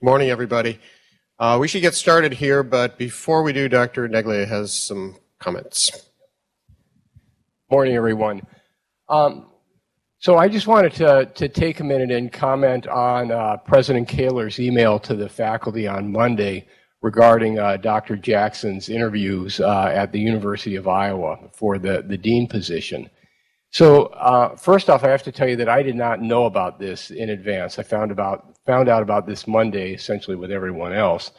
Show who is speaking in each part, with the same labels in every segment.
Speaker 1: Morning, everybody. We should get started here, but before we do, Dr. Neglia has some comments.
Speaker 2: Morning, everyone. So I just wanted to take a minute and comment on President Kaler's email to the faculty on Monday regarding Dr. Jackson's interviews at the University of Iowa for the dean position. So first off, I have to tell you that I did not know about this in advance. I found out about this Monday, essentially with everyone else.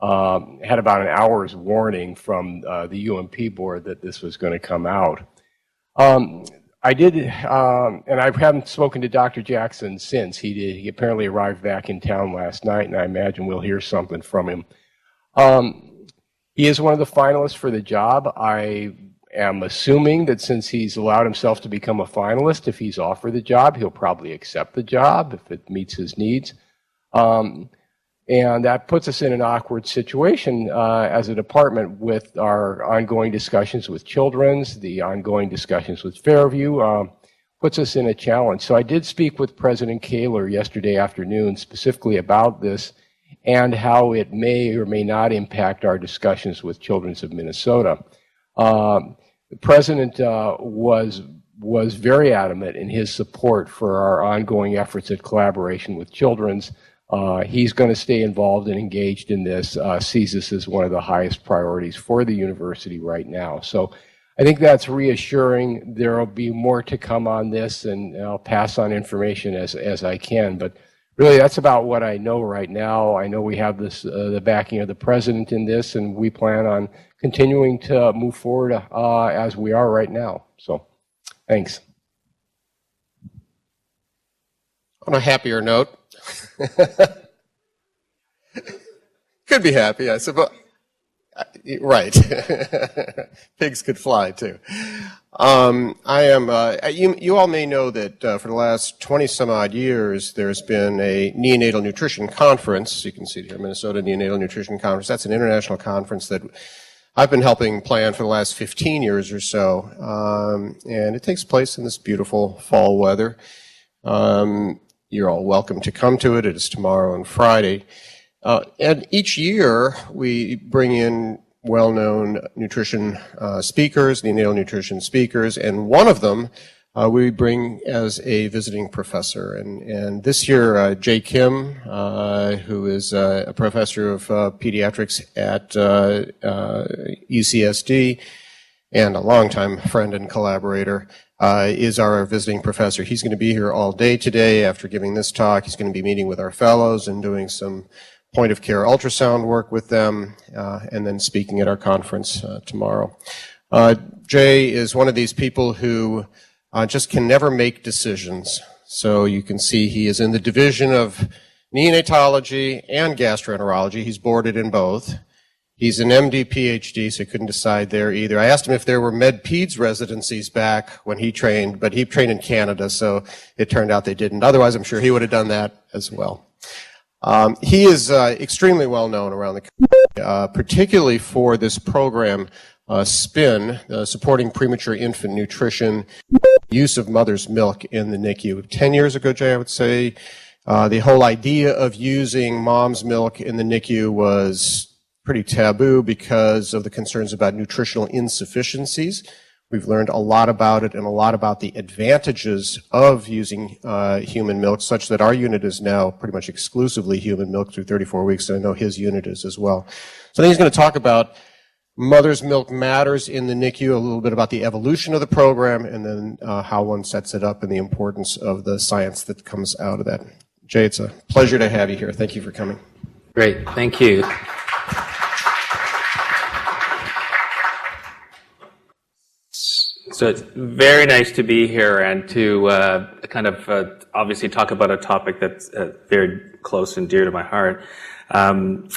Speaker 2: Had about an hour's warning from the UMP board that this was going to come out. I did, and I haven't spoken to Dr. Jackson since. He apparently arrived back in town last night, and I imagine we'll hear something from him. He is one of the finalists for the job. I am assuming that since he's allowed himself to become a finalist, if he's offered the job, he'll probably accept the job if it meets his needs. And that puts us in an awkward situation as a department with our ongoing discussions with Children's, the ongoing discussions with Fairview, puts us in a challenge. So I did speak with President Kaler yesterday afternoon specifically about this and how it may or may not impact our discussions with Children's of Minnesota. The President was very adamant in his support for our ongoing efforts at collaboration with Children's. He's going to stay involved and engaged in this, sees this as one of the highest priorities for the university right now. So I think that's reassuring. There will be more to come on this, and I'll pass on information as I can. But really, that's about what I know right now. I know we have this, the backing of the President in this, and we plan on continuing to move forward as we are right now. So thanks.
Speaker 1: On a happier note, could be happy, I suppose. Right. Pigs could fly, too. You all may know that for the last 20-some-odd years, there's been a neonatal nutrition conference. You can see it here, Minnesota Neonatal Nutrition Conference. That's an international conference that I've been helping plan for the last 15 years or so. And it takes place in this beautiful fall weather. You're all welcome to come to it. It is tomorrow and Friday. And each year, we bring in well-known nutrition speakers, neonatal nutrition speakers, and one of them we bring as a visiting professor. And this year, Jae Kim, who is a professor of pediatrics at UCSD and a longtime friend and collaborator, is our visiting professor. He's going to be here all day today after giving this talk. He's going to be meeting with our fellows and doing some point-of-care ultrasound work with them, and then speaking at our conference tomorrow. Jay is one of these people who just can never make decisions. So you can see he is in the division of neonatology and gastroenterology. He's boarded in both. He's an MD, PhD, so he couldn't decide there either. I asked him if there were med-peds residencies back when he trained, but he trained in Canada, so it turned out they didn't. Otherwise, I'm sure he would have done that as well. He is extremely well known around the country, particularly for this program, SPIN, Supporting Premature Infant Nutrition, Use of Mother's Milk in the NICU. 10 years ago, Jay, I would say, the whole idea of using mom's milk in the NICU was pretty taboo because of the concerns about nutritional insufficiencies. We've learned a lot about it and a lot about the advantages of using human milk, such that our unit is now pretty much exclusively human milk through 34 weeks, and I know his unit is as well. So I think he's going to talk about Mother's Milk Matters in the NICU, a little bit about the evolution of the program, and then how one sets it up and the importance of the science that comes out of that. Jay, it's a pleasure to have you here. Thank you for coming.
Speaker 3: Great. Thank you. So it's very nice to be here and to obviously talk about a topic that's very close and dear to my heart. And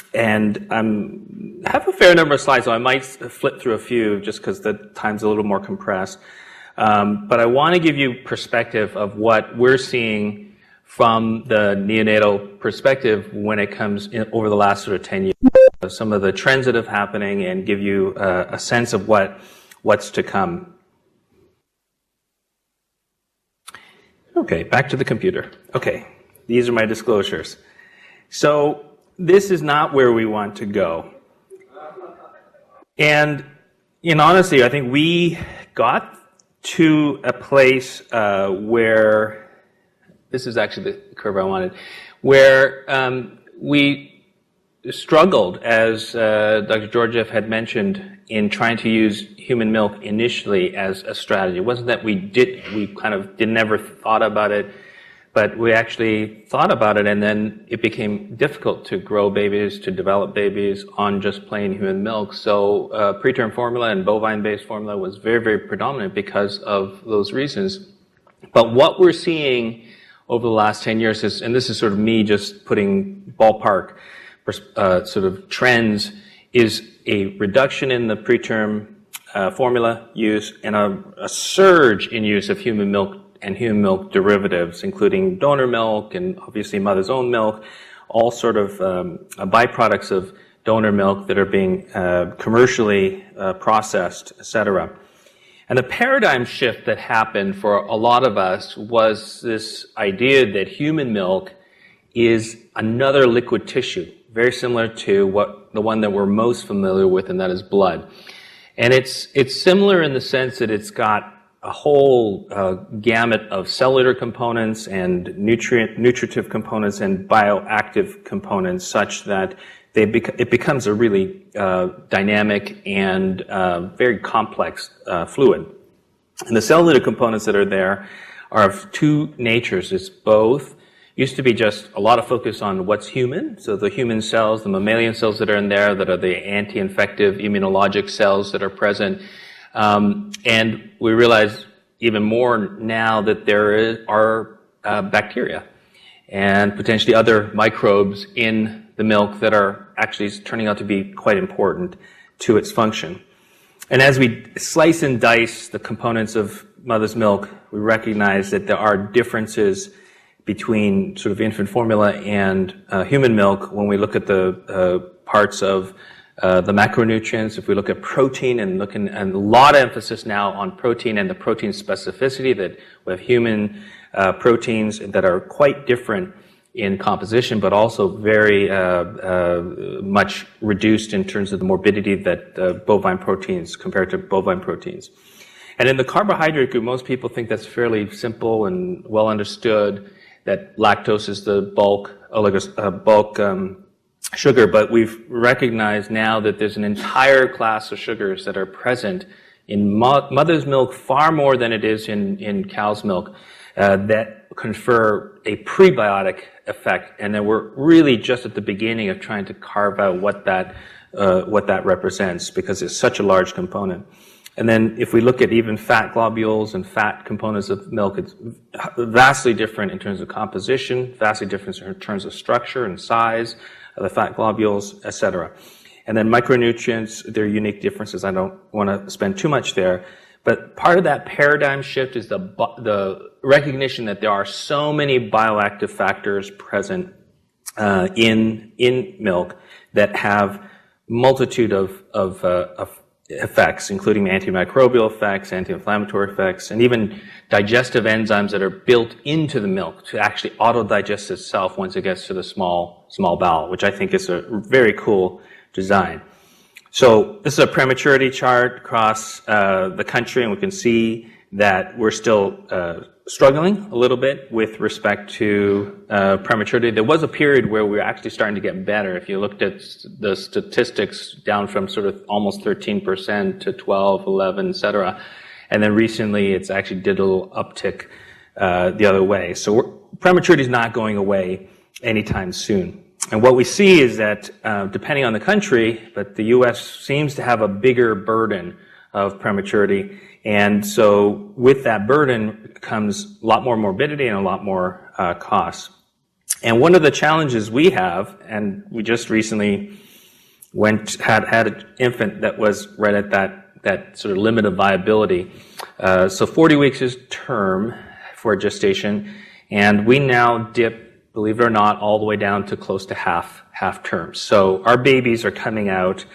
Speaker 3: I have a fair number of slides, so I might flip through a few just because the time's a little more compressed. But I want to give you perspective of what we're seeing from the neonatal perspective when it comes in over the last sort of 10 years. Some of the trends that have happening and give you a sense of what's to come. Okay, back to the computer. Okay, these are my disclosures. So this is not where we want to go. And in honesty, I think we got to a place where, this is actually the curve I wanted, where we struggled, as Dr. Georgiev had mentioned, in trying to use human milk initially as a strategy. It wasn't that we kind of never thought about it, but we actually thought about it, and then it became difficult to grow babies, to develop babies on just plain human milk. So preterm formula and bovine-based formula was very, very predominant because of those reasons. But what we're seeing over the last 10 years is, and this is sort of me just putting ballpark sort of trends, is a reduction in the preterm formula use and a surge in use of human milk and human milk derivatives, including donor milk and obviously mother's own milk, all sort of byproducts of donor milk that are being commercially processed, etc. And the paradigm shift that happened for a lot of us was this idea that human milk is another liquid tissue, very similar to the one that we're most familiar with, and that is blood. And it's similar in the sense that it's got a whole gamut of cellular components and nutritive components and bioactive components, such that it becomes a really dynamic and very complex fluid. And the cellular components that are there are of two natures. It's both, used to be just a lot of focus on what's human, so the human cells, the mammalian cells that are in there, that are the anti-infective immunologic cells that are present. And we realize even more now that there are bacteria and potentially other microbes in the milk that are actually turning out to be quite important to its function. And as we slice and dice the components of mother's milk, we recognize that there are differences between sort of infant formula and human milk when we look at the parts of the macronutrients. If we look at protein and a lot of emphasis now on protein and the protein specificity, that we have human proteins that are quite different in composition, but also very much reduced in terms of the morbidity that bovine proteins compared to bovine proteins. And in the carbohydrate group, most people think that's fairly simple and well understood, that lactose is the bulk sugar, but we've recognized now that there's an entire class of sugars that are present in mother's milk, far more than it is in cow's milk, that confer a prebiotic effect. And then we're really just at the beginning of trying to carve out what that represents, because it's such a large component. And then if we look at even fat globules and fat components of milk, it's vastly different in terms of composition, vastly different in terms of structure and size of the fat globules, etc. And then micronutrients, there are unique differences. I don't want to spend too much there. But part of that paradigm shift is the recognition that there are so many bioactive factors present in milk that have multitude of effects, including antimicrobial effects, anti-inflammatory effects, and even digestive enzymes that are built into the milk to actually auto-digest itself once it gets to the small bowel, which I think is a very cool design. So this is a prematurity chart across the country, and we can see that we're still struggling a little bit with respect to prematurity. There was a period where we were actually starting to get better. If you looked at the statistics, down from sort of almost 13% to 12, 11, et cetera. And then recently it's actually did a little uptick the other way. So prematurity is not going away anytime soon. And what we see is that, depending on the country, but the U.S. seems to have a bigger burden of prematurity. And so with that burden comes a lot more morbidity and a lot more costs. And one of the challenges we have, and we just recently had an infant that was right at that sort of limit of viability. So 40 weeks is term for gestation, and we now dip, believe it or not, all the way down to close to half term. So our babies are coming out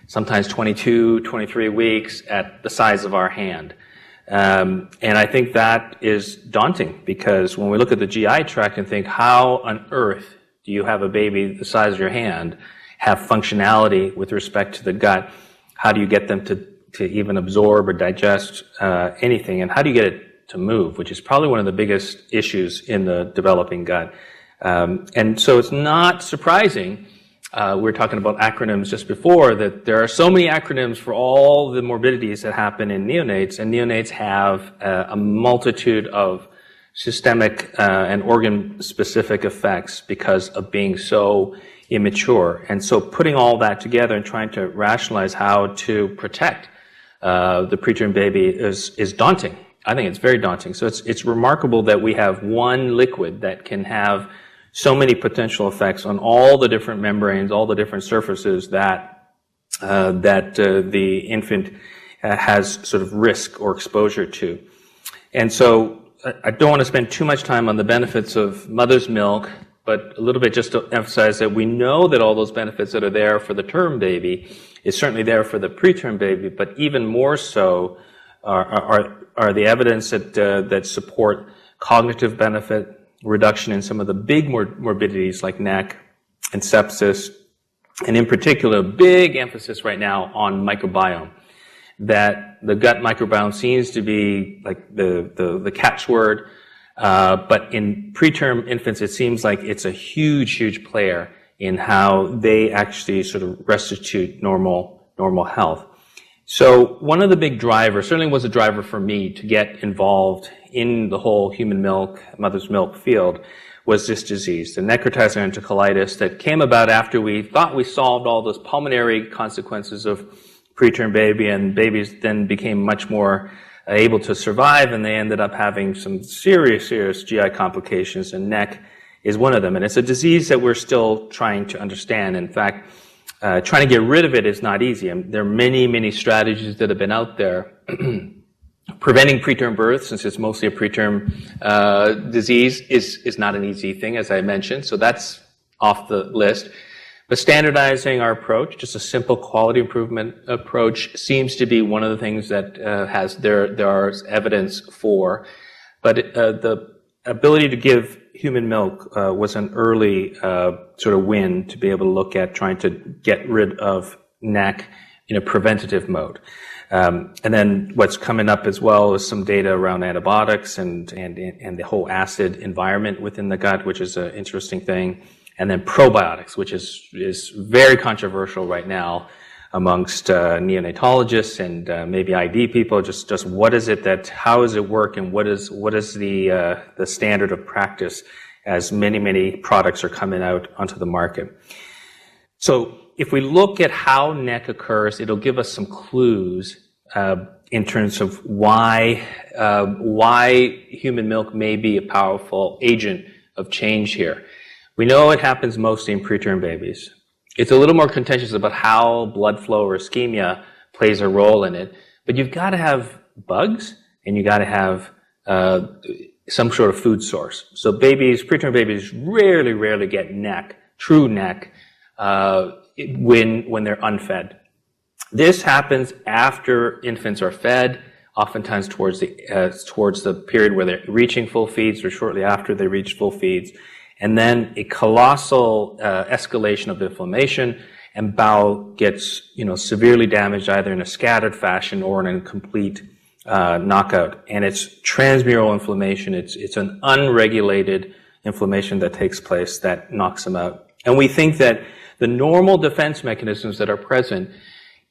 Speaker 3: sometimes 22, 23 weeks at the size of our hand. And I think that is daunting, because when we look at the GI tract and think, how on earth do you have a baby the size of your hand have functionality with respect to the gut? How do you get them to even absorb or digest anything? And how do you get it to move, which is probably one of the biggest issues in the developing gut. And so it's not surprising, we were talking about acronyms just before, that there are so many acronyms for all the morbidities that happen in neonates, and neonates have a multitude of systemic and organ-specific effects because of being so immature. And so putting all that together and trying to rationalize how to protect the preterm baby is daunting. I think it's very daunting. So it's remarkable that we have one liquid that can have so many potential effects on all the different membranes, all the different surfaces that the infant has sort of risk or exposure to. And so I don't want to spend too much time on the benefits of mother's milk, but a little bit just to emphasize that we know that all those benefits that are there for the term baby is certainly there for the preterm baby, but even more so are the evidence that support cognitive benefit, reduction in some of the big morbidities like neck and sepsis, and in particular, big emphasis right now on microbiome. That the gut microbiome seems to be like the catchword, but in preterm infants, it seems like it's a huge player in how they actually sort of restitute normal health. So one of the big drivers, certainly was a driver for me to get involved in the whole human milk, mother's milk field, was this disease, the necrotizing enterocolitis, that came about after we thought we solved all those pulmonary consequences of preterm baby, and babies then became much more able to survive, and they ended up having some serious GI complications, and neck is one of them. And it's a disease that we're still trying to understand. In fact, trying to get rid of it is not easy. There are many strategies that have been out there. Preventing preterm birth, since it's mostly a preterm disease, is not an easy thing, as I mentioned, so that's off the list. But standardizing our approach, just a simple quality improvement approach, seems to be one of the things that there is evidence for. But the ability to give human milk was an early sort of win to be able to look at trying to get rid of neck in a preventative mode. And then what's coming up as well is some data around antibiotics and the whole acid environment within the gut, which is an interesting thing. And then probiotics, which is very controversial right now amongst neonatologists and maybe ID people. Just what is it how does it work, and what is the standard of practice as many products are coming out onto the market. So if we look at how neck occurs, it'll give us some clues in terms of why human milk may be a powerful agent of change here. We know it happens mostly in preterm babies. It's a little more contentious about how blood flow or ischemia plays a role in it, but you've got to have bugs and you got to have some sort of food source. So preterm babies rarely get true neck, when they're unfed. This happens after infants are fed, oftentimes towards the period where they're reaching full feeds or shortly after they reach full feeds. And then a colossal escalation of inflammation, and bowel gets severely damaged either in a scattered fashion or in a complete knockout. And it's transmural inflammation. It's an unregulated inflammation that takes place that knocks them out. And we think that the normal defense mechanisms that are present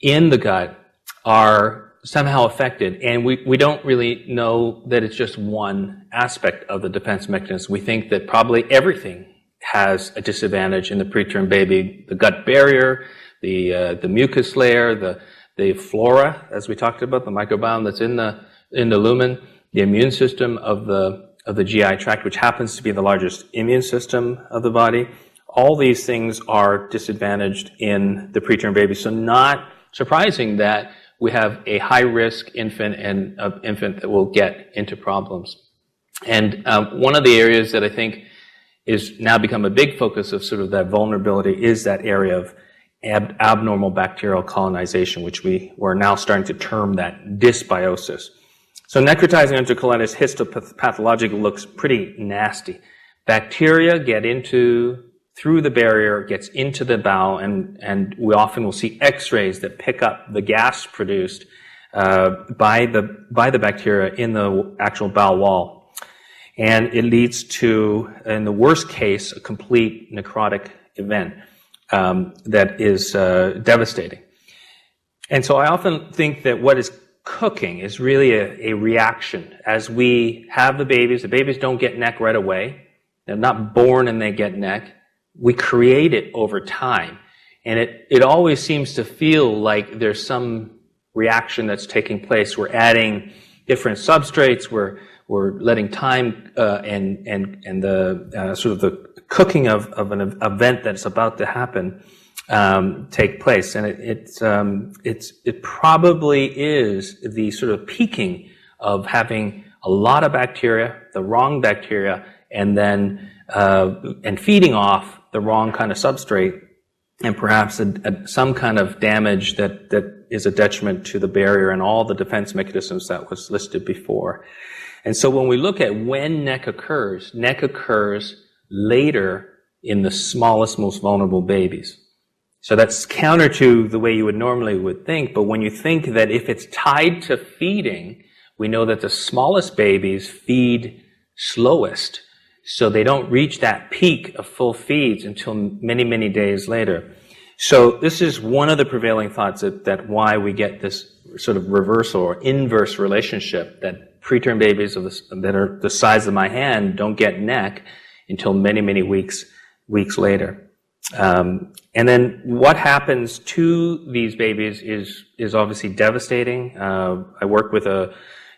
Speaker 3: in the gut are somehow affected, and we don't really know that it's just one aspect of the defense mechanism. We think that probably everything has a disadvantage in the preterm baby: the gut barrier, the mucus layer, the flora, as we talked about, the microbiome that's in the lumen, the immune system of the GI tract, which happens to be the largest immune system of the body. All these things are disadvantaged in the preterm baby, so not surprising that we have a high-risk infant and an infant that will get into problems. And one of the areas that I think is now become a big focus of sort of that vulnerability is that area of abnormal bacterial colonization, which we're now starting to term that dysbiosis. So necrotizing enterocolitis histopathologically looks pretty nasty. Bacteria get into through the barrier, gets into the bowel, and we often will see x-rays that pick up the gas produced by the bacteria in the actual bowel wall. And it leads to, in the worst case, a complete necrotic event that is devastating. And so I often think that what is cooking is really a reaction. As we have the babies don't get neck right away. They're not born and they get neck. We create it over time. And it always seems to feel like there's some reaction that's taking place. We're adding different substrates. We're letting time and the sort of the cooking of an event that's about to happen take place. And it probably is the sort of peaking of having a lot of bacteria, the wrong bacteria, and then and feeding off the wrong kind of substrate, and perhaps some kind of damage that is a detriment to the barrier and all the defense mechanisms that was listed before. And so when we look at when neck occurs later in the smallest, most vulnerable babies. So that's counter to the way you would think, but when you think that if it's tied to feeding, we know that the smallest babies feed slowest, so they don't reach that peak of full feeds until many, many days later. So this is one of the prevailing thoughts that why we get this sort of reversal or inverse relationship, that preterm babies that are the size of my hand don't get neck until many, many weeks later. And then what happens to these babies is obviously devastating. I work with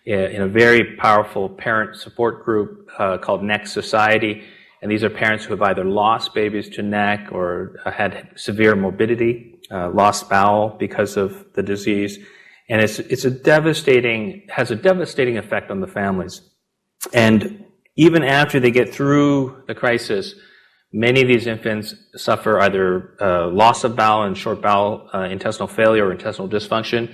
Speaker 3: in a very powerful parent support group called Neck Society, and these are parents who have either lost babies to neck or had severe morbidity, lost bowel because of the disease, and has a devastating effect on the families. And even after they get through the crisis, many of these infants suffer either loss of bowel and short bowel intestinal failure or intestinal dysfunction,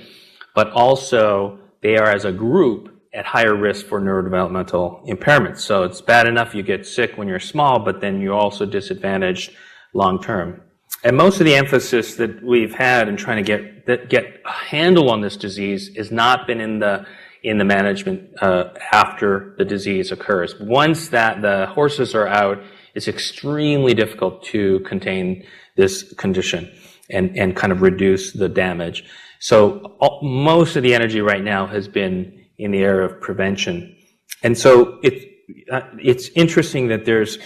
Speaker 3: but also they are, as a group, at higher risk for neurodevelopmental impairments. So it's bad enough you get sick when you're small, but then you're also disadvantaged long term. And most of the emphasis that we've had in trying to get a handle on this disease has not been in the management after the disease occurs. Once that the horses are out, it's extremely difficult to contain this condition and kind of reduce the damage. So most of the energy right now has been in the area of prevention. And so it's interesting that there's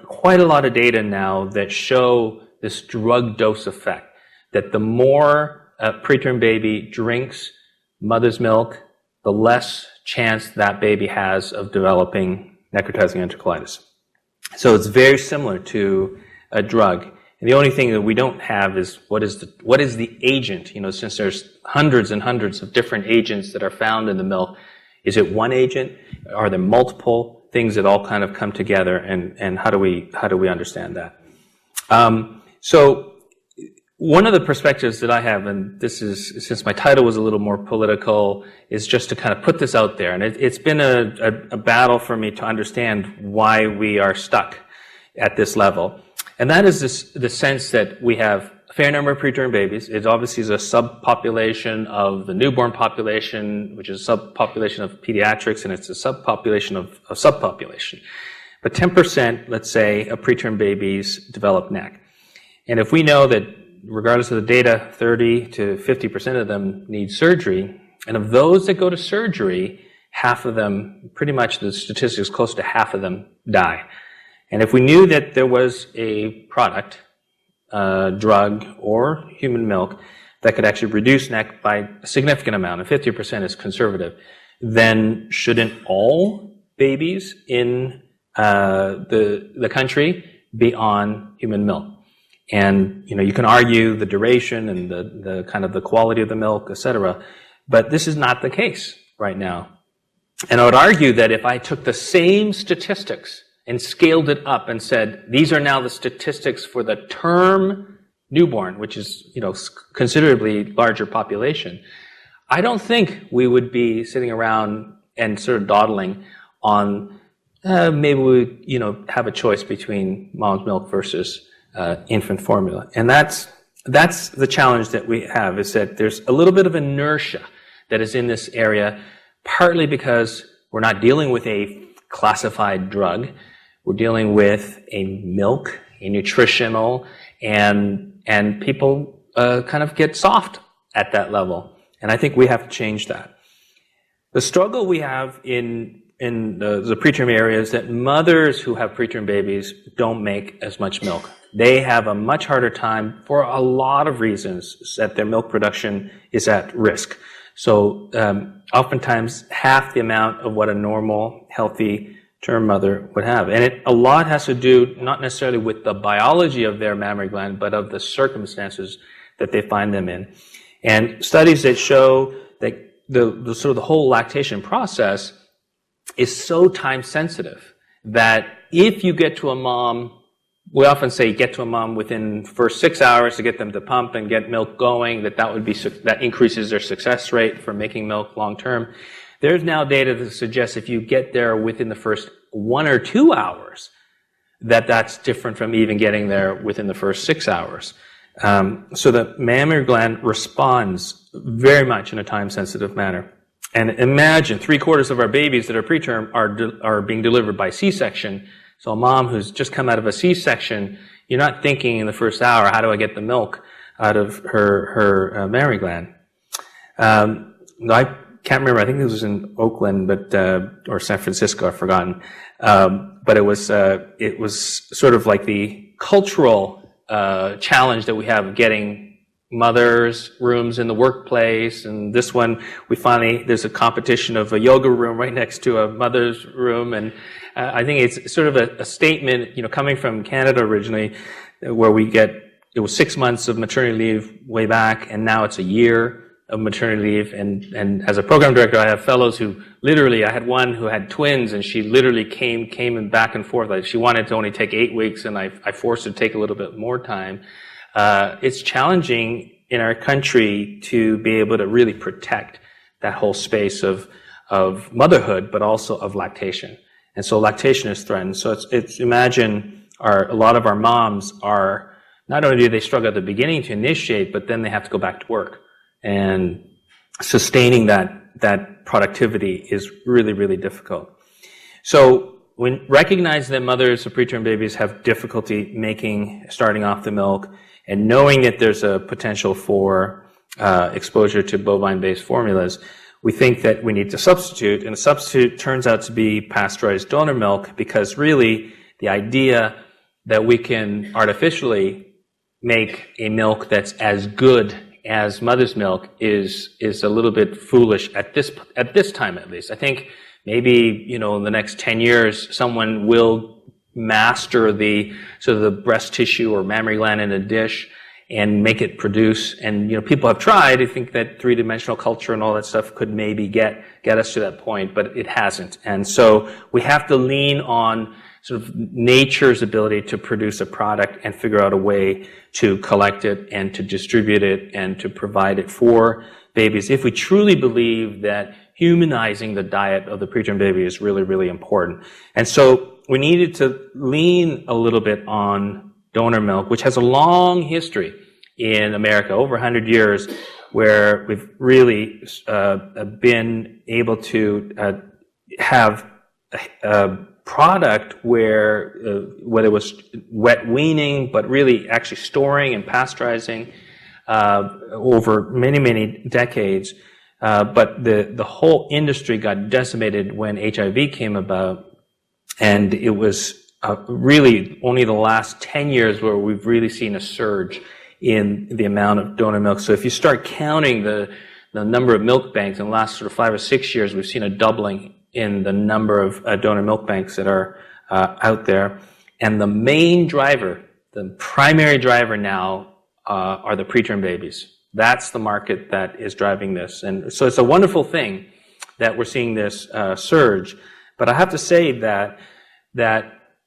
Speaker 3: quite a lot of data now that show this drug dose effect, that the more a preterm baby drinks mother's milk, the less chance that baby has of developing necrotizing enterocolitis. So it's very similar to a drug. And the only thing that we don't have is what is the agent? You know, since there's hundreds and hundreds of different agents that are found in the milk, is it one agent? Are there multiple things that all kind of come together? And how do we understand that? So one of the perspectives that I have, and this is, since my title was a little more political, is just to kind of put this out there. And it's been a battle for me to understand why we are stuck at this level. And that is the sense that we have a fair number of preterm babies. It obviously is a subpopulation of the newborn population, which is a subpopulation of pediatrics, and it's a subpopulation of subpopulation. But 10%, let's say, of preterm babies develop neck. And if we know that regardless of the data, 30 to 50% of them need surgery, and of those that go to surgery, half of them, pretty much the statistics, close to half of them die. And if we knew that there was a product, drug, or human milk that could actually reduce neck by a significant amount, and 50% is conservative, then shouldn't all babies in the country be on human milk? And, you know, you can argue the duration and the kind of the quality of the milk, et cetera, but this is not the case right now. And I would argue that if I took the same statistics and scaled it up and said, these are now the statistics for the term newborn, which is, you know, considerably larger population, I don't think we would be sitting around and sort of dawdling on maybe we, you know, have a choice between mom's milk versus infant formula. And that's the challenge that we have, is that there's a little bit of inertia that is in this area, partly because we're not dealing with a classified drug. We're dealing with a milk, a nutritional, and people kind of get soft at that level. And I think we have to change that. The struggle we have in the preterm area is that mothers who have preterm babies don't make as much milk. They have a much harder time for a lot of reasons that their milk production is at risk. So oftentimes half the amount of what a normal, healthy term mother would have. And a lot has to do not necessarily with the biology of their mammary gland, but of the circumstances that they find them in. And studies that show that the sort of the whole lactation process is so time sensitive that if you get to a mom, we often say get to a mom within the first 6 hours to get them to pump and get milk going, that increases their success rate for making milk long term. There's now data that suggests if you get there within the first 1 or 2 hours, that's different from even getting there within the first 6 hours. So the mammary gland responds very much in a time-sensitive manner. And imagine 3/4 of our babies that are preterm are being delivered by C-section. So a mom who's just come out of a C-section, you're not thinking in the first hour, how do I get the milk out of her mammary gland? I can't remember. I think this was in Oakland, or San Francisco. I've forgotten. But it was sort of like the cultural challenge that we have of getting mothers' rooms in the workplace. And this one, there's a competition of a yoga room right next to a mother's room. And I think it's sort of a statement, coming from Canada originally, where it was 6 months of maternity leave way back, and now it's a year of maternity leave. And as a program director, I have fellows who literally, I had one who had twins, and she literally came and back and forth. Like, she wanted to only take 8 weeks, and I forced her to take a little bit more time. It's challenging in our country to be able to really protect that whole space of motherhood, but also of lactation. And so lactation is threatened. So imagine a lot of our moms are, not only do they struggle at the beginning to initiate, but then they have to go back to work. And sustaining that productivity is really, really difficult. So when recognizing that mothers of preterm babies have difficulty starting off the milk, and knowing that there's a potential for exposure to bovine-based formulas, we think that we need to substitute, and the substitute turns out to be pasteurized donor milk, because really the idea that we can artificially make a milk that's as good as mother's milk is a little bit foolish at this time, at least. I think maybe, in the next 10 years, someone will master the sort of the breast tissue or mammary gland in a dish and make it produce. And, people have tried. I think that 3-dimensional culture and all that stuff could maybe get us to that point, but it hasn't. And so we have to lean on sort of nature's ability to produce a product and figure out a way to collect it and to distribute it and to provide it for babies, if we truly believe that humanizing the diet of the preterm baby is really, really important. And so we needed to lean a little bit on donor milk, which has a long history in America, over 100 years, where we've really been able to have a product whether it was wet weaning, but really actually storing and pasteurizing over many, many decades. But the whole industry got decimated when HIV came about, and it was really only the last 10 years where we've really seen a surge in the amount of donor milk. So if you start counting the number of milk banks in the last sort of 5 or 6 years, we've seen a doubling in the number of donor milk banks that are out there. And the primary driver now are the preterm babies. That's the market that is driving this. And so it's a wonderful thing that we're seeing this surge. But I have to say that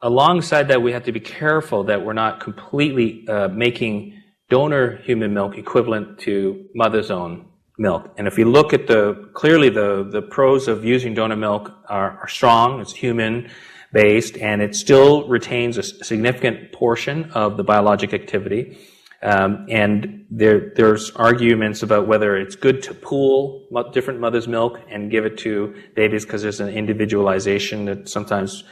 Speaker 3: alongside that, we have to be careful that we're not completely making donor human milk equivalent to mother's own milk. And if you look at clearly the pros of using donor milk are strong. It's human, based, and it still retains a significant portion of the biologic activity. And there's arguments about whether it's good to pool different mother's milk and give it to babies because there's an individualization that sometimes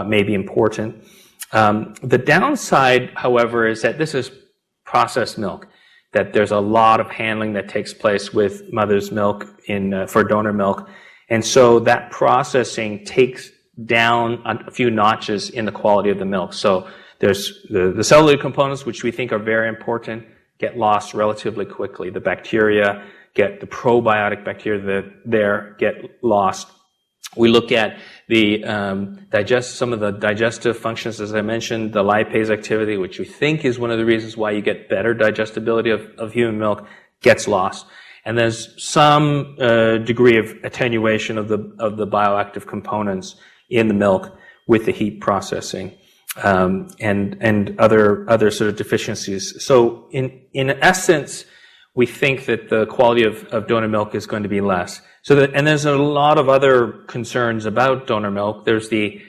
Speaker 3: may be important. The downside, however, is that this is processed milk, that there's a lot of handling that takes place with mother's milk for donor milk. And so that processing takes down a few notches in the quality of the milk. So there's the cellular components, which we think are very important, get lost relatively quickly. The bacteria, the probiotic bacteria that get lost. We look at some of the digestive functions, as I mentioned, the lipase activity, which we think is one of the reasons why you get better digestibility of human milk, gets lost. And there's some degree of attenuation of the bioactive components in the milk with the heat processing, and other sort of deficiencies. So in essence, we think that the quality of donor milk is going to be less. And there's a lot of other concerns about donor milk. There's believe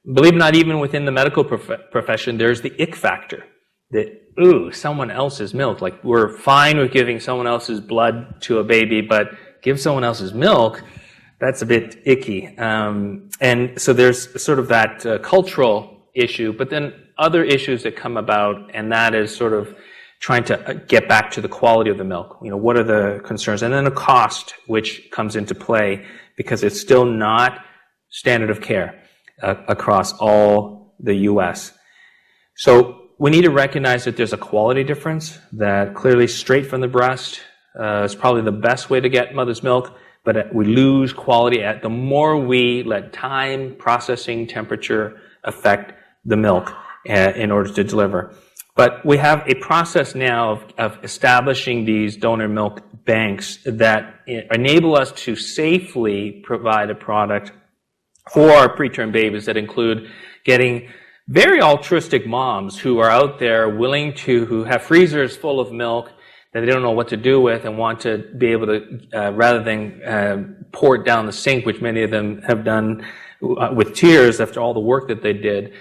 Speaker 3: it or not, even within the medical profession, there's the ick factor. That, someone else's milk. Like, we're fine with giving someone else's blood to a baby, but give someone else's milk, that's a bit icky. And so there's sort of that cultural issue, but then other issues that come about, and that is sort of trying to get back to the quality of the milk. What are the concerns? And then the cost, which comes into play because it's still not standard of care across all the U.S. So we need to recognize that there's a quality difference, that clearly straight from the breast is probably the best way to get mother's milk, but we lose quality the more we let time, processing, temperature affect the milk in order to deliver. But we have a process now of establishing these donor milk banks that enable us to safely provide a product for our preterm babies that include getting very altruistic moms who are out there who have freezers full of milk that they don't know what to do with and want to be able to, rather than pour it down the sink, which many of them have done with tears after all the work that they did,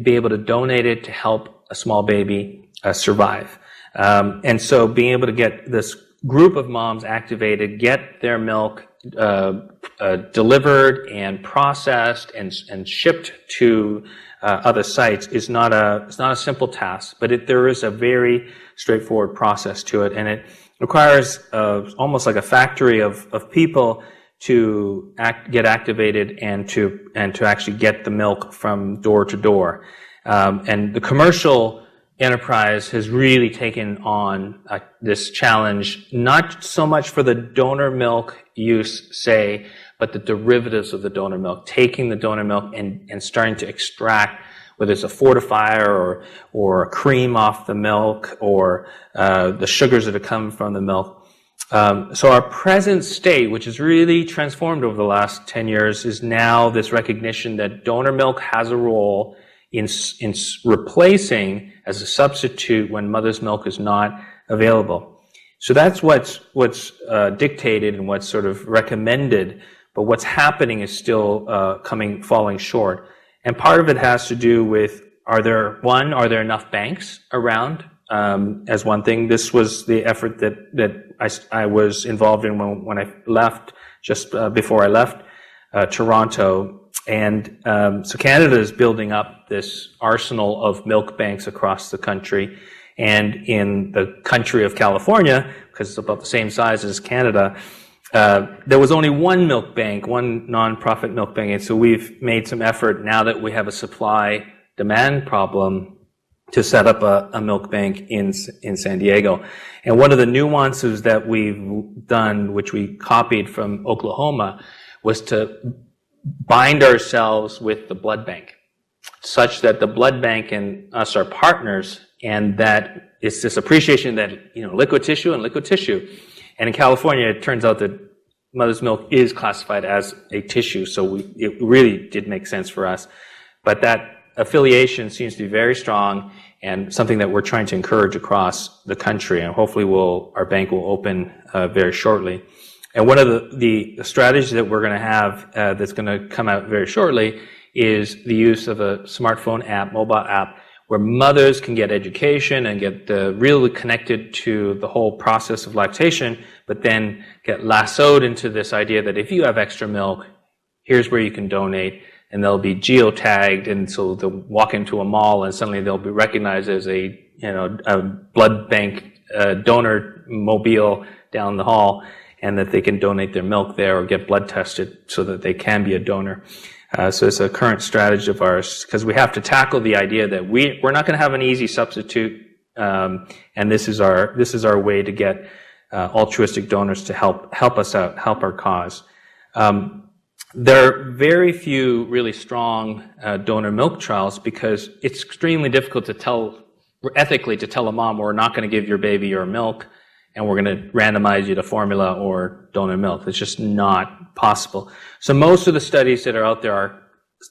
Speaker 3: be able to donate it to help a small baby survive. And so being able to get this group of moms activated, get their milk delivered and processed and shipped to other sites it's not a simple task, but there is a very straightforward process to it, and it requires almost like a factory of people to get activated and to actually get the milk from door to door. And the commercial enterprise has really taken on this challenge, not so much for the donor milk use, but the derivatives of the donor milk, taking the donor milk and starting to extract, whether it's a fortifier or a cream off the milk or the sugars that have come from the milk. So our present state, which has really transformed over the last 10 years, is now this recognition that donor milk has a role in replacing as a substitute when mother's milk is not available. So that's what's dictated and what's sort of recommended. But what's happening is still falling short. And part of it has to do with, are there enough banks around? As one thing, this was the effort that I was involved in when I left, just before I left Toronto. And so Canada is building up this arsenal of milk banks across the country. And in the country of California, because it's about the same size as Canada, there was only one milk bank, one nonprofit milk bank. And so we've made some effort now that we have a supply-demand problem to set up a milk bank in San Diego. And one of the nuances that we've done, which we copied from Oklahoma, was to bind ourselves with the blood bank, such that the blood bank and us are partners, and that it's this appreciation that, liquid tissue and liquid tissue. And in California, it turns out that mother's milk is classified as a tissue, so it really did make sense for us. But that affiliation seems to be very strong and something that we're trying to encourage across the country, and hopefully our bank will open very shortly. And one of the strategies that we're going to have that's going to come out very shortly is the use of a smartphone app, mobile app, where mothers can get education and get really connected to the whole process of lactation, but then get lassoed into this idea that if you have extra milk, here's where you can donate, and they'll be geotagged, and so they'll walk into a mall and suddenly they'll be recognized as a blood bank donor mobile down the hall, and that they can donate their milk there or get blood tested so that they can be a donor. So it's a current strategy of ours, because we have to tackle the idea that we're not going to have an easy substitute, and this is our way to get altruistic donors to help us out, help our cause. There are very few really strong donor milk trials, because it's extremely difficult ethically to tell a mom, we're not going to give your baby your milk, and we're going to randomize you to formula or donor milk. It's just not possible. So most of the studies that are out there are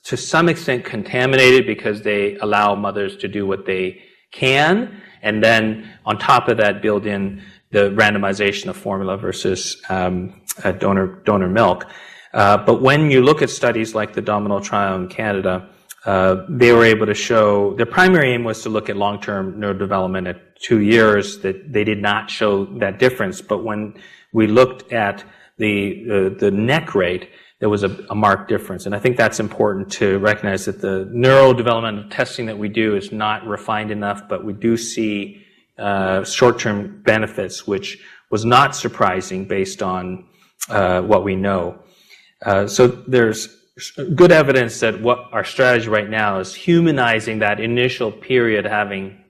Speaker 3: to some extent contaminated, because they allow mothers to do what they can, and then on top of that build in the randomization of formula versus donor milk. But when you look at studies like the Domino trial in Canada, they were able to show, their primary aim was to look at long-term neurodevelopment at 2 years, that they did not show that difference. But when we looked at the neck rate, there was a marked difference. And I think that's important to recognize, that the neurodevelopmental testing that we do is not refined enough, but we do see short-term benefits, which was not surprising based on what we know. So there's good evidence that what our strategy right now is humanizing that initial period, having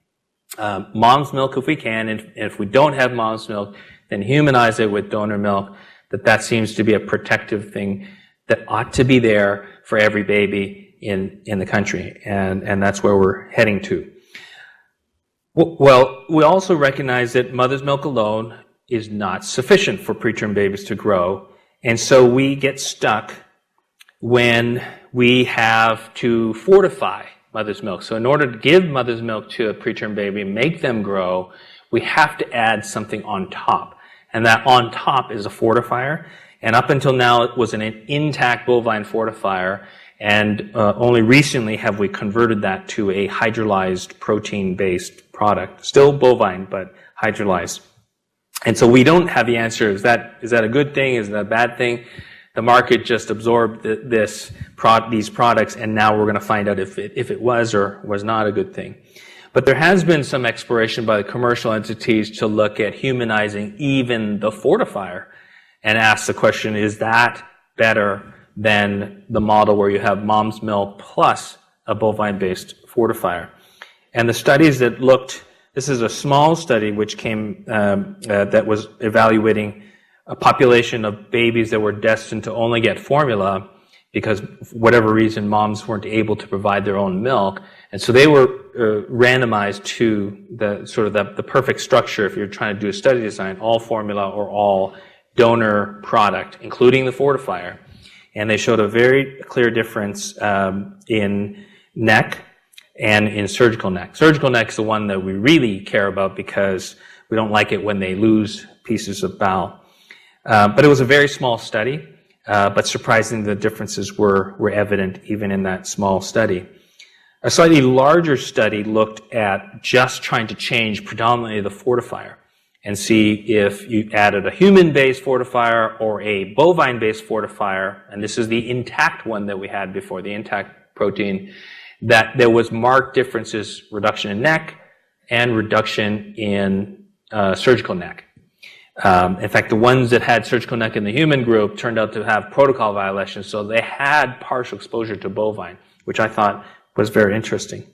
Speaker 3: mom's milk if we can, and if we don't have mom's milk, then humanize it with donor milk. That seems to be a protective thing that ought to be there for every baby in the country, and that's where we're heading to. Well, we also recognize that mother's milk alone is not sufficient for preterm babies to grow, and so we get stuck when we have to fortify mother's milk. So in order to give mother's milk to a preterm baby, make them grow, we have to add something on top. And that on top is a fortifier. And up until now, it was an intact bovine fortifier. And only recently have we converted that to a hydrolyzed protein-based product. Still bovine, but hydrolyzed. And so we don't have the answer. Is that a good thing? Is that a bad thing? The market just absorbed these products, and now we're going to find out if it was or was not a good thing. But there has been some exploration by the commercial entities to look at humanizing even the fortifier and ask the question, is that better than the model where you have mom's milk plus a bovine-based fortifier? And the studies that looked, this is a small study which came, that was evaluating a population of babies that were destined to only get formula because, for whatever reason, moms weren't able to provide their own milk. And so they were randomized to the perfect structure if you're trying to do a study design, all formula or all donor product, including the fortifier. And they showed a very clear difference in neck and in surgical neck. Surgical neck is the one that we really care about because we don't like it when they lose pieces of bowel. But it was a very small study, but surprisingly the differences were evident even in that small study. A slightly larger study looked at just trying to change predominantly the fortifier and see if you added a human-based fortifier or a bovine-based fortifier, and this is the intact one that we had before, the intact protein, that there was marked differences, reduction in neck and reduction in surgical neck. In fact, the ones that had surgical neck in the human group turned out to have protocol violations, so they had partial exposure to bovine, which I thought was very interesting.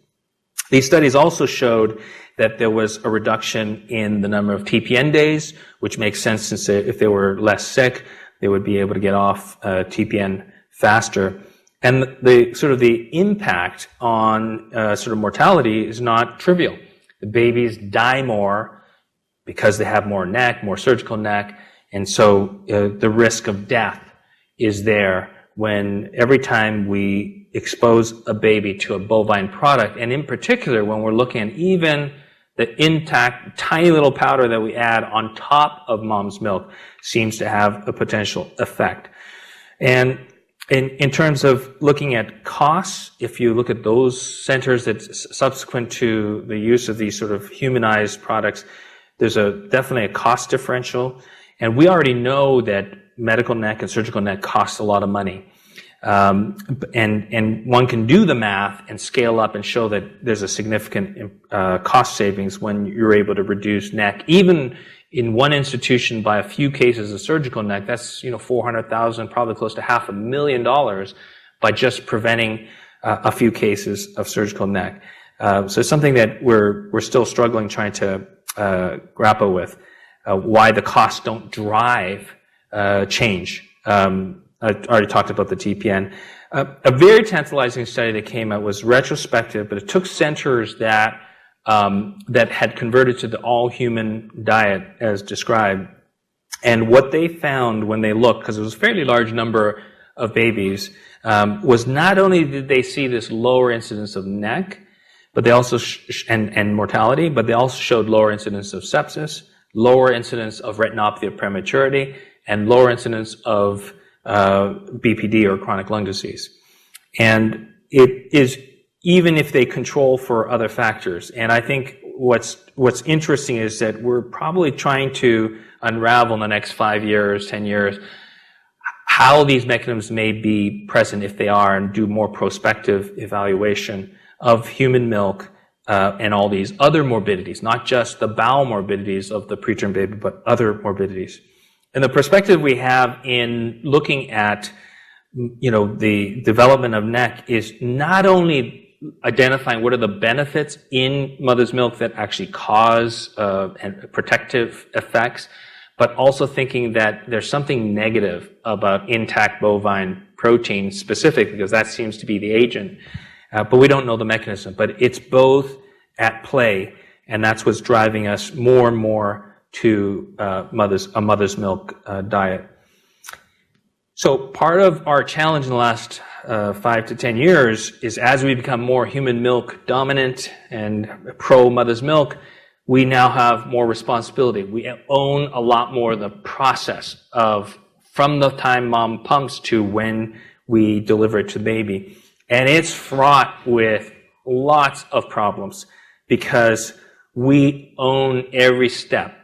Speaker 3: These studies also showed that there was a reduction in the number of TPN days, which makes sense since if they were less sick, they would be able to get off TPN faster. And the impact on mortality is not trivial. The babies die more because they have more neck, more surgical neck, and so the risk of death is there when every time we expose a baby to a bovine product, and in particular when we're looking at even the intact tiny little powder that we add on top of mom's milk seems to have a potential effect. And In terms of looking at costs, if you look at those centers that's subsequent to the use of these sort of humanized products, there's definitely a cost differential. And we already know that medical neck and surgical neck costs a lot of money. And one can do the math and scale up and show that there's a significant cost savings when you're able to reduce neck. Even in one institution by a few cases of surgical neck, that's, $400,000, probably close to $500,000 by just preventing a few cases of surgical neck. So it's something that we're still struggling trying to grapple with, why the costs don't drive change. I already talked about the TPN. A very tantalizing study that came out was retrospective, but it took centers that had converted to the all-human diet as described. And what they found when they looked, because it was a fairly large number of babies, was not only did they see this lower incidence of neck, but they also and mortality, but they also showed lower incidence of sepsis, lower incidence of retinopathy of prematurity, and lower incidence of BPD or chronic lung disease. And it is even if they control for other factors. And I think what's interesting is that we're probably trying to unravel in the next 5 years, 10 years, how these mechanisms may be present if they are, and do more prospective evaluation of human milk and all these other morbidities, not just the bowel morbidities of the preterm baby, but other morbidities. And the perspective we have in looking at, the development of neck is not only identifying what are the benefits in mother's milk that actually cause and protective effects, but also thinking that there's something negative about intact bovine protein specific, because that seems to be the agent. But we don't know the mechanism. But it's both at play, and that's what's driving us more and more to a mother's milk diet. So part of our challenge in the last 5 to 10 years is, as we become more human milk dominant and pro mother's milk, we now have more responsibility. We own a lot more of the process of from the time mom pumps to when we deliver it to the baby. And it's fraught with lots of problems because we own every step.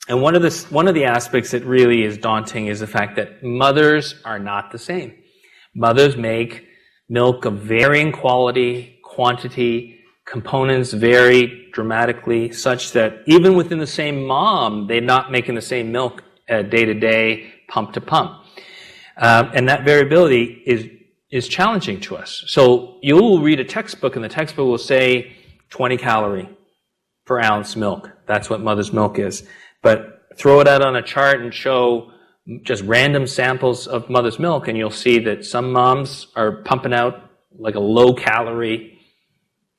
Speaker 3: And one of the aspects that really is daunting is the fact that mothers are not the same. Mothers make milk of varying quality, quantity, components vary dramatically, such that even within the same mom, they're not making the same milk day to day, pump to pump. And that variability is challenging to us. So you'll read a textbook, and the textbook will say 20 calorie per ounce milk. That's what mother's milk is. But throw it out on a chart and show just random samples of mother's milk, and you'll see that some moms are pumping out like a low-calorie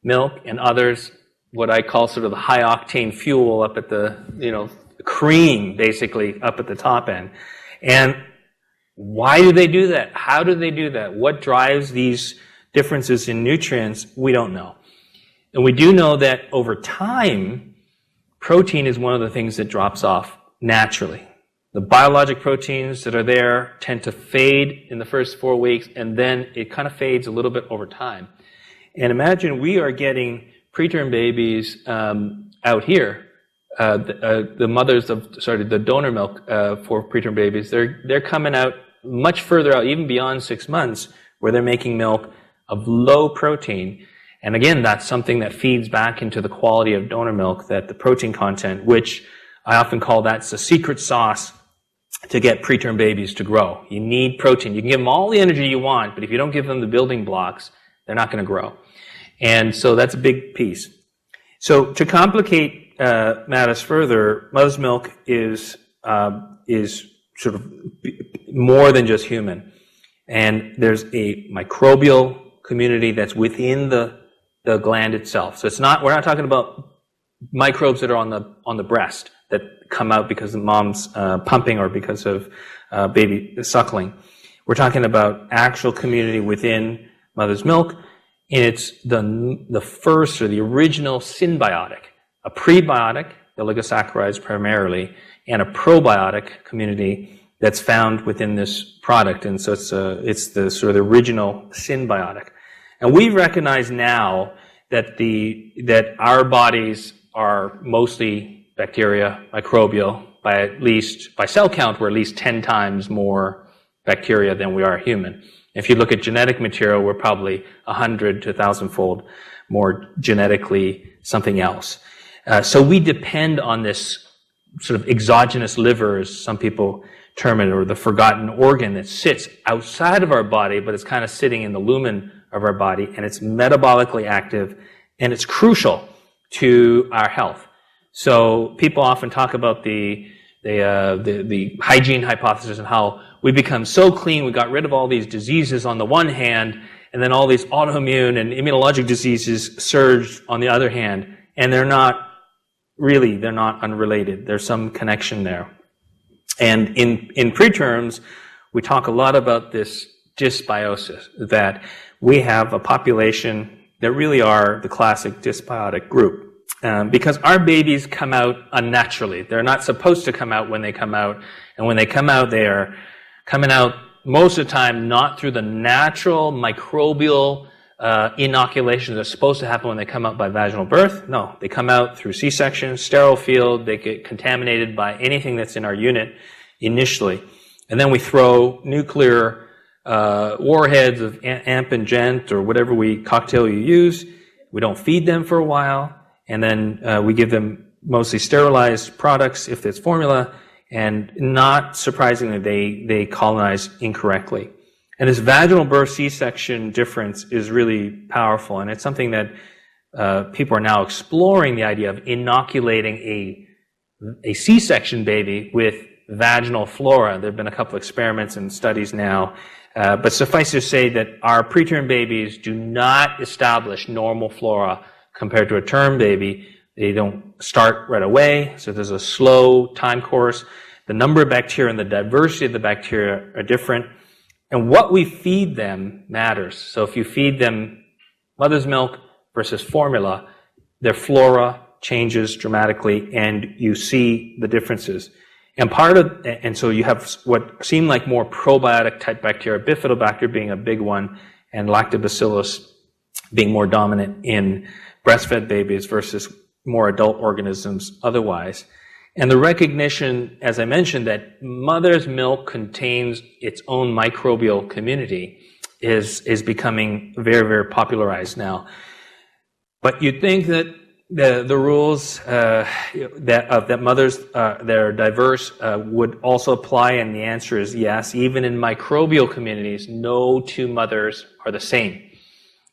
Speaker 3: milk, and others, what I call sort of the high-octane fuel up at the, cream, basically, up at the top end. And why do they do that? How do they do that? What drives these differences in nutrients? We don't know. And we do know that over time, protein is one of the things that drops off naturally. The biologic proteins that are there tend to fade in the first 4 weeks, and then it kind of fades a little bit over time. And imagine we are getting preterm babies out here. The mothers the donor milk for preterm babies, they're coming out much further out, even beyond 6 months, where they're making milk of low protein. And again, that's something that feeds back into the quality of donor milk, that the protein content, which I often call that's the secret sauce to get preterm babies to grow. You need protein. You can give them all the energy you want, but if you don't give them the building blocks, they're not going to grow. And so that's a big piece. So to complicate matters further, mother's milk is sort of more than just human. And there's a microbial community that's within the gland itself. So we're not talking about microbes that are on the breast that come out because the mom's pumping or because of baby suckling. We're talking about actual community within mother's milk, and it's the first or the original synbiotic, a prebiotic, the oligosaccharides primarily, and a probiotic community that's found within this product. And so it's the sort of the original synbiotic. And we recognize now that that our bodies are mostly bacteria, microbial. By cell count, we're at least 10 times more bacteria than we are human. If you look at genetic material, we're probably 100 to 1,000-fold more genetically something else. So we depend on this sort of exogenous liver, as some people term it, or the forgotten organ that sits outside of our body, but it's kind of sitting in the lumen of our body, and it's metabolically active, and it's crucial to our health. So people often talk about the hygiene hypothesis and how we become so clean, we got rid of all these diseases on the one hand, and then all these autoimmune and immunologic diseases surged on the other hand, and they're not unrelated. There's some connection there. And in preterms, we talk a lot about this dysbiosis, that we have a population that really are the classic dysbiotic group. Because our babies come out unnaturally. They're not supposed to come out when they come out. And when they come out, they are coming out most of the time not through the natural microbial inoculation that's supposed to happen when they come out by vaginal birth. No, they come out through C-section, sterile field. They get contaminated by anything that's in our unit initially. And then we throw nuclear warheads of AMP and GENT or whatever cocktail you use. We don't feed them for a while. And then we give them mostly sterilized products if it's formula, and not surprisingly, they colonize incorrectly. And this vaginal birth C-section difference is really powerful, and it's something that people are now exploring, the idea of inoculating a C-section baby with vaginal flora. There have been a couple of experiments and studies now, but suffice to say that our preterm babies do not establish normal flora compared to a term baby. They don't start right away, so there's a slow time course. The number of bacteria and the diversity of the bacteria are different. And what we feed them matters. So if you feed them mother's milk versus formula, their flora changes dramatically, and you see the differences. And so you have what seem like more probiotic type bacteria, bifidobacter being a big one, and lactobacillus being more dominant in breastfed babies versus more adult organisms otherwise. And the recognition, as I mentioned, that mother's milk contains its own microbial community is becoming very, very popularized now. But you'd think that the rules that mothers that are diverse would also apply, and the answer is yes. Even in microbial communities, no two mothers are the same.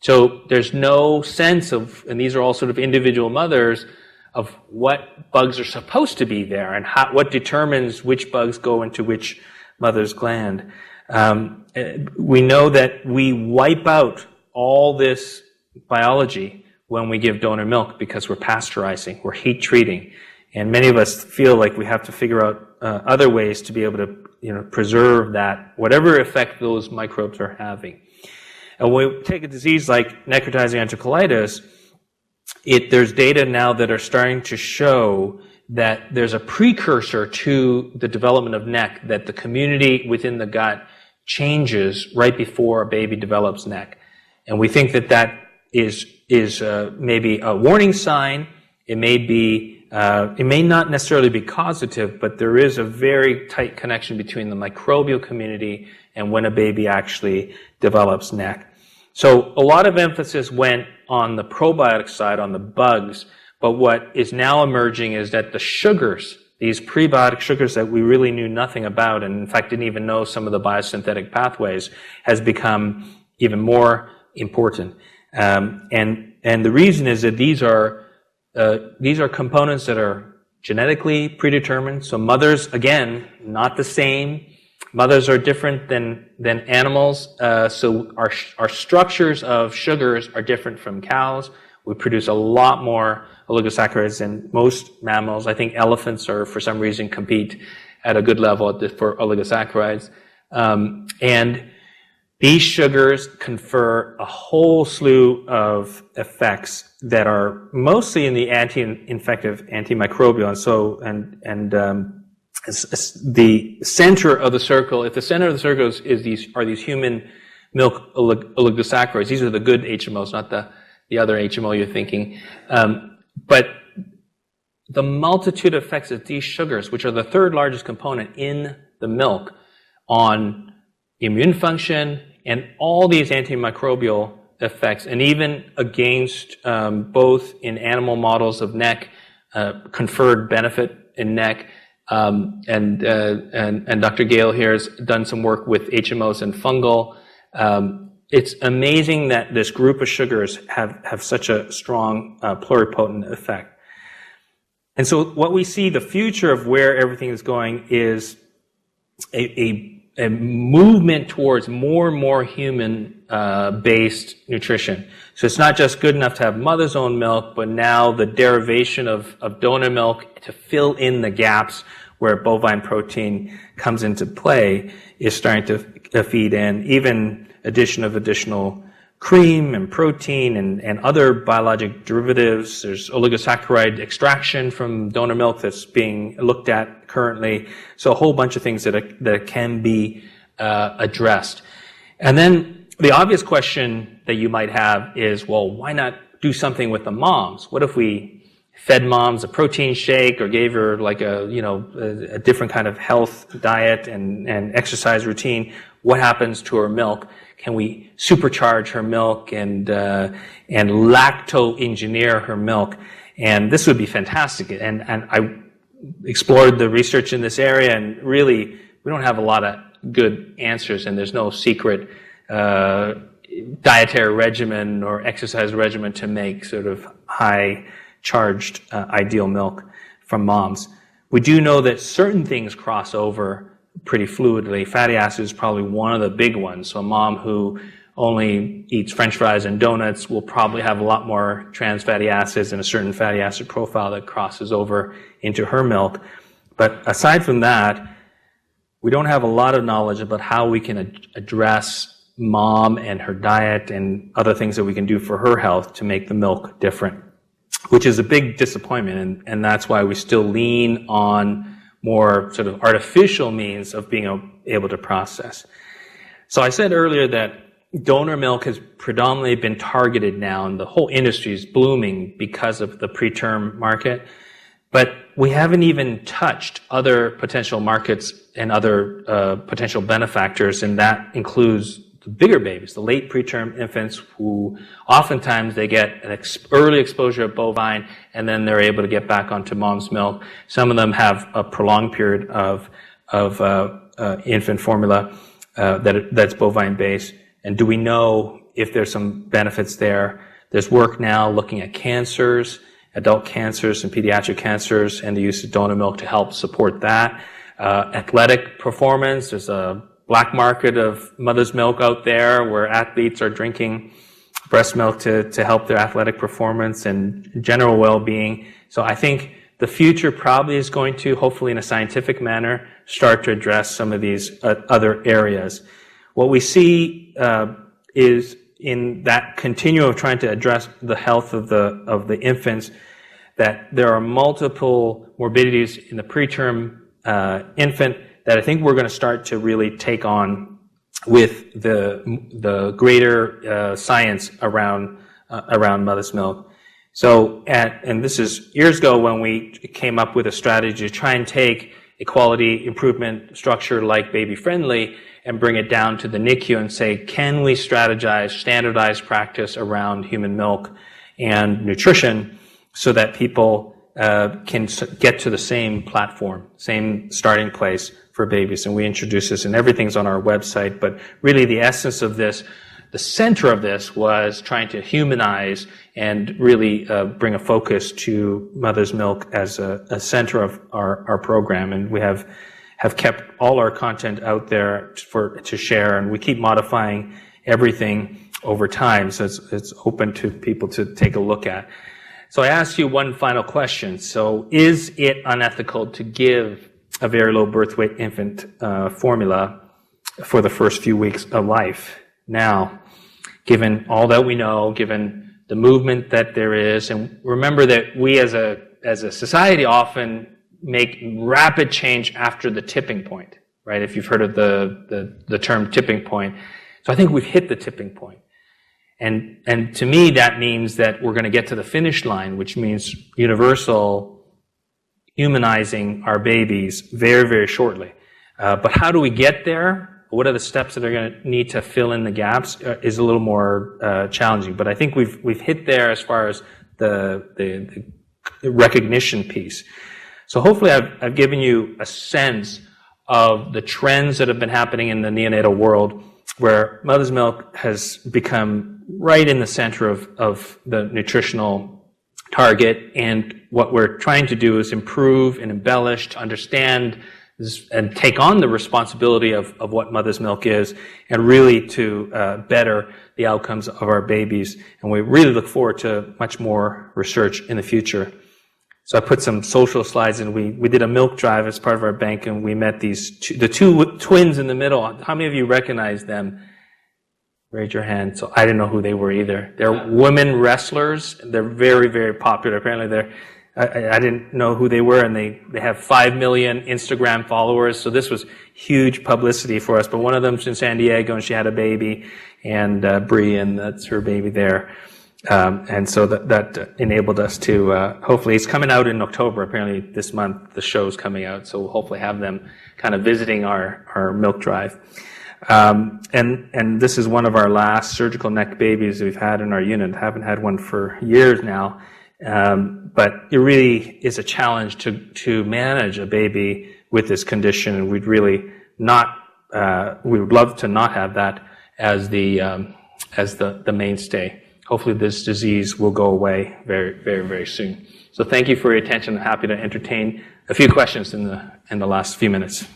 Speaker 3: So there's no sense of, and these are all sort of individual mothers, of what bugs are supposed to be there and what determines which bugs go into which mother's gland. We know that we wipe out all this biology when we give donor milk because we're pasteurizing, we're heat treating. And many of us feel like we have to figure out other ways to be able to preserve that, whatever effect those microbes are having. And when we take a disease like necrotizing enterocolitis, there's data now that are starting to show that there's a precursor to the development of NEC, that the community within the gut changes right before a baby develops NEC. And we think that is maybe a warning sign. It may not necessarily be causative, but there is a very tight connection between the microbial community and when a baby actually develops NEC. So a lot of emphasis went on the probiotic side, on the bugs, but what is now emerging is that the sugars, these prebiotic sugars that we really knew nothing about, and in fact didn't even know some of the biosynthetic pathways, has become even more important. And the reason is that these are components that are genetically predetermined. So mothers, again, not the same. Mothers are different than animals, so our structures of sugars are different from cows. We produce a lot more oligosaccharides than most mammals. I think elephants are, for some reason, compete at a good level for oligosaccharides. And these sugars confer a whole slew of effects that are mostly in the anti-infective, antimicrobial, the center of the circle, if the center of the circle is these human milk oligosaccharides, these are the good HMOs, not the other HMO you're thinking. But the multitude of effects of these sugars, which are the third largest component in the milk, on immune function and all these antimicrobial effects, and even against both in animal models of neck, conferred benefit in neck, and Dr. Gale here has done some work with HMOs and fungal. It's amazing that this group of sugars have such a strong pluripotent effect. And so what we see, the future of where everything is going is a movement towards more and more human based nutrition. So it's not just good enough to have mother's own milk, but now the derivation of donor milk to fill in the gaps where bovine protein comes into play is starting to feed in. Even addition of additional cream and protein and other biologic derivatives. There's oligosaccharide extraction from donor milk that's being looked at currently. So a whole bunch of things that can be addressed. And then the obvious question that you might have is, well, why not do something with the moms? What if we fed moms a protein shake or gave her like a different kind of health diet and exercise routine? What happens to her milk? Can we supercharge her milk and lacto-engineer her milk? And this would be fantastic. And I explored the research in this area, and really, we don't have a lot of good answers, and there's no secret dietary regimen or exercise regimen to make sort of high-charged ideal milk from moms. We do know that certain things cross over pretty fluidly. Fatty acids is probably one of the big ones. So a mom who only eats French fries and donuts will probably have a lot more trans fatty acids and a certain fatty acid profile that crosses over into her milk. But aside from that, we don't have a lot of knowledge about how we can address mom and her diet and other things that we can do for her health to make the milk different, which is a big disappointment. And that's why we still lean on more sort of artificial means of being able to process. So I said earlier that donor milk has predominantly been targeted now, and the whole industry is blooming because of the preterm market. But we haven't even touched other potential markets and other potential benefactors, and that includes the bigger babies, the late preterm infants, who oftentimes they get an early exposure of bovine and then they're able to get back onto mom's milk. Some of them have a prolonged period of infant formula that's bovine based. And do we know if there's some benefits there? There's work now looking at cancers, adult cancers and pediatric cancers, and the use of donor milk to help support that. Athletic performance, there's a black market of mother's milk out there where athletes are drinking breast milk to help their athletic performance and general well-being. So I think the future probably is going to, hopefully in a scientific manner, start to address some of these other areas. What we see is in that continuum of trying to address the health of the infants, that there are multiple morbidities in the preterm infant that I think we're going to start to really take on with the greater science around mother's milk. So, and this is years ago when we came up with a strategy to try and take a quality improvement structure like Baby Friendly and bring it down to the NICU and say, can we strategize standardized practice around human milk and nutrition so that people can get to the same platform, same starting place for babies. And we introduced this, and everything's on our website. But really the essence of this, the center of this, was trying to humanize and really bring a focus to mother's milk as a center of our program. And we have kept all our content out there to share, and we keep modifying everything over time, so it's open to people to take a look at. So I ask you one final question. So is it unethical to give a very low birth weight infant formula for the first few weeks of life? Now, given all that we know, given the movement that there is, and remember that we as a society often make rapid change after the tipping point, right? If you've heard of the term tipping point. So I think we've hit the tipping point. And to me, that means that we're going to get to the finish line, which means universal humanizing our babies very, very shortly. But how do we get there? What are the steps that are going to need to fill in the gaps is a little more challenging. But I think we've hit there as far as the recognition piece. So hopefully I've given you a sense of the trends that have been happening in the neonatal world, where mother's milk has become right in the center of the nutritional target. And what we're trying to do is improve and embellish to understand and take on the responsibility of what mother's milk is, and really to better the outcomes of our babies. And we really look forward to much more research in the future. So I put some social slides in. We did a milk drive as part of our bank, and we met the two twins in the middle. How many of you recognize them? Raise your hand. So I didn't know who they were either. They're women wrestlers. They're very, very popular. Apparently I didn't know who they were, and they have 5 million Instagram followers. So this was huge publicity for us. But one of them's in San Diego, and she had a baby, and Bree, and that's her baby there. And so that enabled us to, hopefully, it's coming out in October. Apparently this month the show's coming out. So we'll hopefully have them kind of visiting our milk drive. And this is one of our last surgical neck babies we've had in our unit. Haven't had one for years now. But it really is a challenge to manage a baby with this condition. And we'd really not, we would love to not have that as the mainstay. Hopefully this disease will go away very, very, very soon. So thank you for your attention. I'm happy to entertain a few questions in the last few minutes.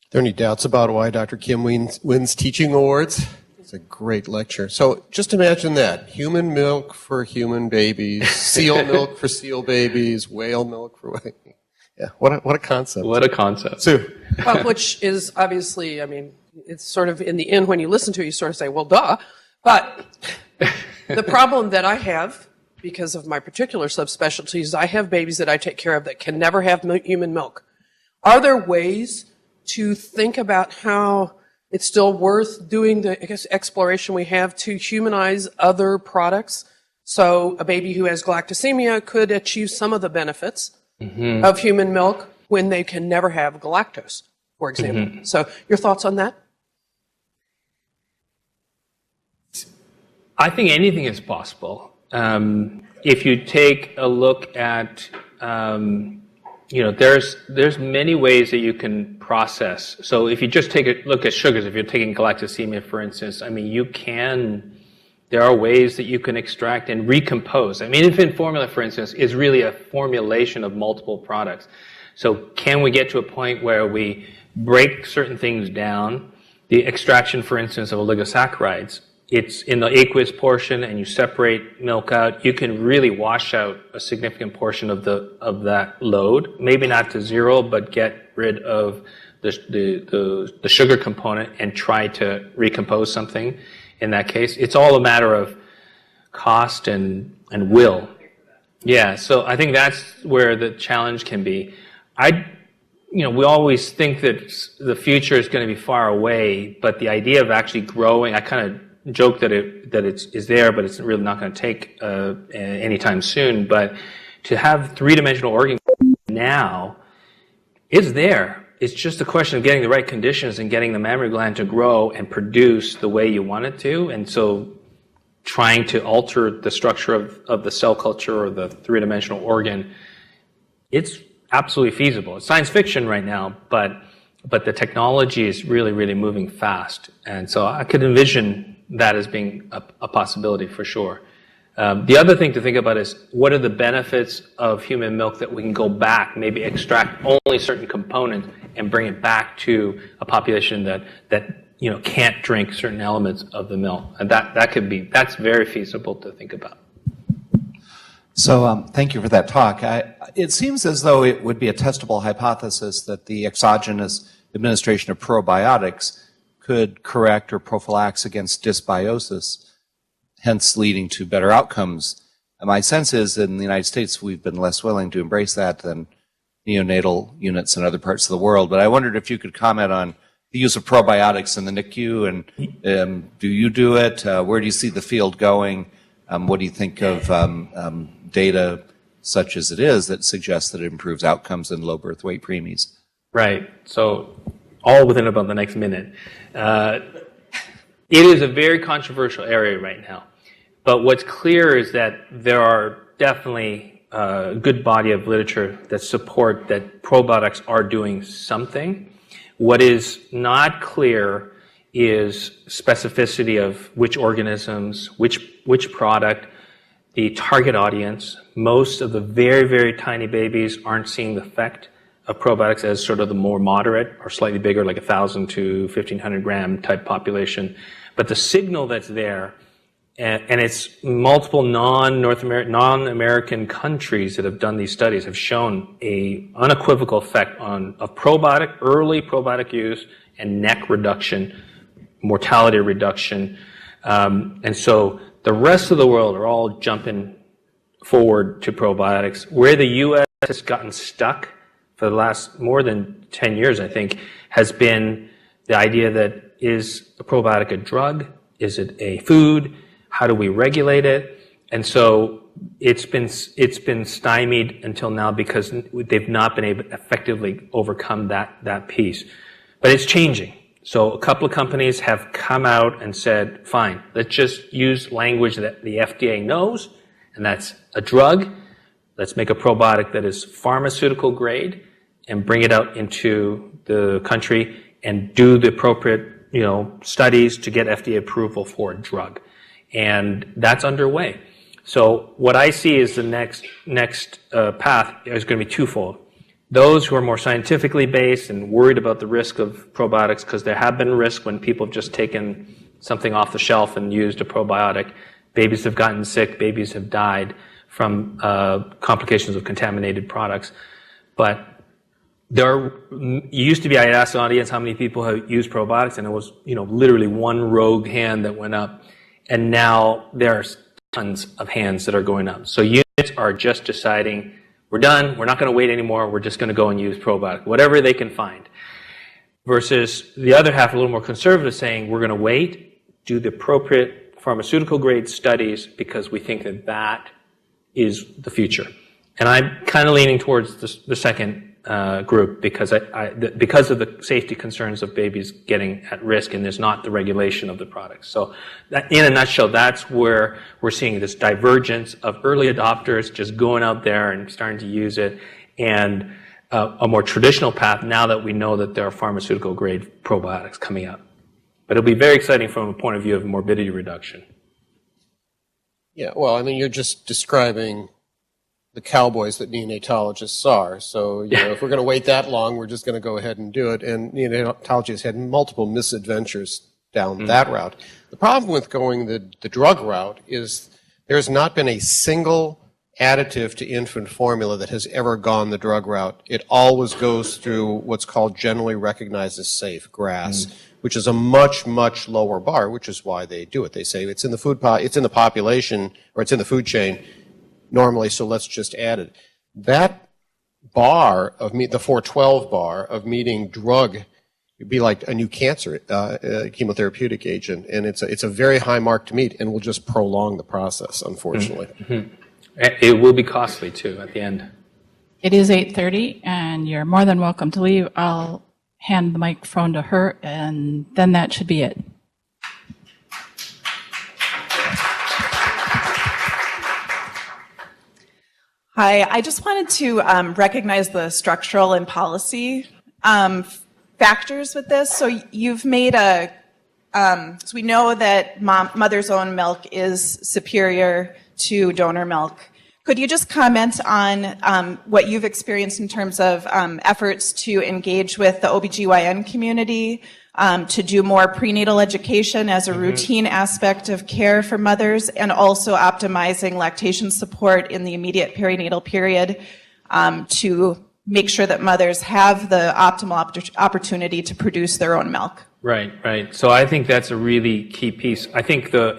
Speaker 1: Are there any doubts about why Dr. Kim wins teaching awards? It's a great lecture. So just imagine that. Human milk for human babies, seal milk for seal babies, whale milk for whale. Yeah, what a concept.
Speaker 3: What a concept.
Speaker 1: Sue.
Speaker 4: Well, which is obviously, I mean, it's sort of in the end when you listen to it, you sort of say, well, duh. But the problem that I have, because of my particular subspecialties, I have babies that I take care of that can never have human milk. Are there ways to think about how it's still worth doing the, I guess, exploration we have to humanize other products? So a baby who has galactosemia could achieve some of the benefits of human milk when they can never have galactose, for example. So your thoughts on that?
Speaker 3: I think anything is possible. If you take a look at, there's many ways that you can process. So if you just take a look at sugars, if you're taking galactosemia, for instance, I mean, there are ways that you can extract and recompose. I mean, infant formula, for instance, is really a formulation of multiple products. So can we get to a point where we break certain things down? The extraction, for instance, of oligosaccharides, it's in the aqueous portion, and you separate milk out. You can really wash out a significant portion of that load. Maybe not to zero, but get rid of the sugar component and try to recompose something. In that case, it's all a matter of cost and will. Yeah, so I think that's where the challenge can be. We always think that the future is going to be far away, but the idea of actually growing, I kind of joke that it's there, but it's really not going to take anytime soon. But to have three-dimensional organ now is there. It's just a question of getting the right conditions and getting the mammary gland to grow and produce the way you want it to. And so trying to alter the structure of the cell culture or the three-dimensional organ, it's absolutely feasible. It's science fiction right now, but the technology is really, really moving fast. And so I could envision that as being a possibility for sure. The other thing to think about is what are the benefits of human milk that we can go back, maybe extract only certain components and bring it back to a population that can't drink certain elements of the milk. And that's very feasible to think about.
Speaker 5: So thank you for that talk. It seems as though it would be a testable hypothesis that the exogenous administration of probiotics could correct or prophylax against dysbiosis, hence leading to better outcomes. And my sense is that in the United States, we've been less willing to embrace that than neonatal units in other parts of the world. But I wondered if you could comment on the use of probiotics in the NICU, and do you do it? Where do you see the field going? What do you think of data such as it is that suggests that it improves outcomes in low birth weight preemies?
Speaker 3: Right. So all within about the next minute. It is a very controversial area right now. But what's clear is that there are definitely a good body of literature that support that probiotics are doing something. What is not clear is specificity of which organisms, which product, the target audience. Most of the very, very tiny babies aren't seeing the effect of probiotics as sort of the more moderate or slightly bigger, like 1,000 to 1,500 gram type population. But the signal that's there, and it's multiple non-American countries that have done these studies, have shown a unequivocal effect of early probiotic use and neck reduction, mortality reduction. And so the rest of the world are all jumping forward to probiotics. Where the U.S. has gotten stuck for the last more than 10 years, I think, has been the idea that, is a probiotic a drug? Is it a food? How do we regulate it? And so it's been stymied until now because they've not been able to effectively overcome that piece. But it's changing. So a couple of companies have come out and said, fine, let's just use language that the FDA knows, and that's a drug. Let's make a probiotic that is pharmaceutical grade and bring it out into the country and do the appropriate, studies to get FDA approval for a drug. And that's underway. So what I see is the next path is going to be twofold. Those who are more scientifically based and worried about the risk of probiotics, because there have been risks when people have just taken something off the shelf and used a probiotic. Babies have gotten sick, babies have died from complications of contaminated products. But used to be, I'd ask the audience how many people have used probiotics, and it was, literally one rogue hand that went up. And now there are tons of hands that are going up. So units are just deciding, we're done, we're not going to wait anymore, we're just going to go and use probiotic, whatever they can find. Versus the other half, a little more conservative, saying, we're going to wait, do the appropriate pharmaceutical grade studies, because we think that is the future. And I'm kind of leaning towards the second group, because because of the safety concerns of babies getting at risk, and there's not the regulation of the products. So that, in a nutshell, that's where we're seeing this divergence of early adopters just going out there and starting to use it, and a more traditional path now that we know that there are pharmaceutical grade probiotics coming up. But it'll be very exciting from a point of view of morbidity reduction.
Speaker 1: Yeah, well, I mean, you're just describing the cowboys that neonatologists are. So, if we're going to wait that long, we're just going to go ahead and do it. And neonatologists had multiple misadventures down that route. The problem with going the drug route is there's not been a single additive to infant formula that has ever gone the drug route. It always goes through what's called generally recognized as safe, GRAS, which is a much, much lower bar, which is why they do it. They say it's in the it's in the population, or it's in the food chain normally, so let's just add it. That bar of the 412 bar of meeting drug, it'd be like a new cancer chemotherapeutic agent, and it's a very high mark to meet, and will just prolong the process, unfortunately.
Speaker 3: It will be costly too at the end.
Speaker 6: It is 8:30, and you're more than welcome to leave. I'll hand the microphone to her, and then that should be it.
Speaker 7: Hi, I just wanted to recognize the structural and policy factors with this. So you've made so we know that mother's own milk is superior to donor milk. Could you just comment on what you've experienced in terms of efforts to engage with the OBGYN community, to do more prenatal education as a routine aspect of care for mothers, and also optimizing lactation support in the immediate perinatal period to make sure that mothers have the optimal opportunity to produce their own milk.
Speaker 3: Right, right. So I think that's a really key piece. I think a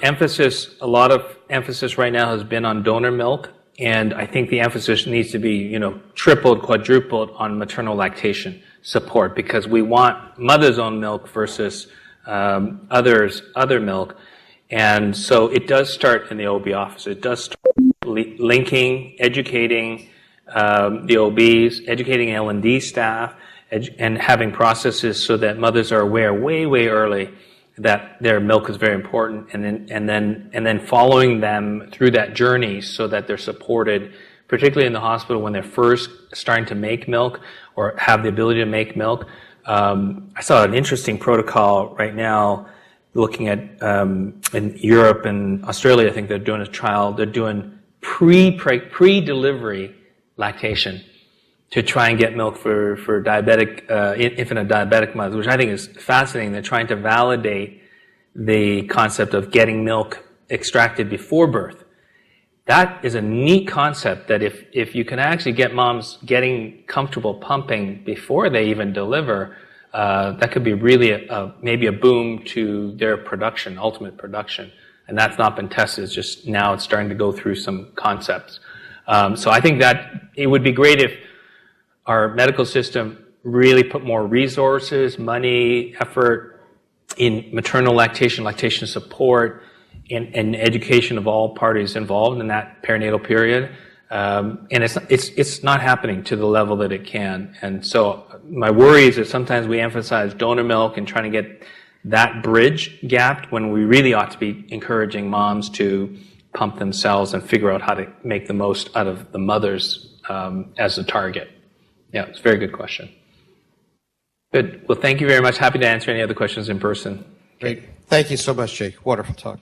Speaker 3: lot of emphasis right now has been on donor milk, and I think the emphasis needs to be, tripled, quadrupled on maternal lactation support, because we want mother's own milk versus other milk. And so it does start in the OB office. It does start linking, educating the OBs, educating L&D staff, and having processes so that mothers are aware way, way early that their milk is very important, and then following them through that journey so that they're supported, particularly in the hospital when they're first starting to make milk or have the ability to make milk. I saw an interesting protocol right now looking at in Europe and Australia. I think they're doing a trial. They're doing pre-delivery lactation to try and get milk for diabetic, infant and diabetic mothers, which I think is fascinating. They're trying to validate the concept of getting milk extracted before birth. That is a neat concept, that if you can actually get moms getting comfortable pumping before they even deliver, that could be really maybe a boom to their production, ultimate production. And that's not been tested. It's just now it's starting to go through some concepts. So I think that it would be great if our medical system really put more resources, money, effort in maternal lactation support, and education of all parties involved in that perinatal period. And it's not happening to the level that it can. And so my worry is that sometimes we emphasize donor milk and trying to get that bridge gapped when we really ought to be encouraging moms to pump themselves and figure out how to make the most out of the mothers as a target. Yeah, it's a very good question. Good. Well, thank you very much. Happy to answer any other questions in person.
Speaker 1: Great. Thank you so much, Jake. Wonderful talk.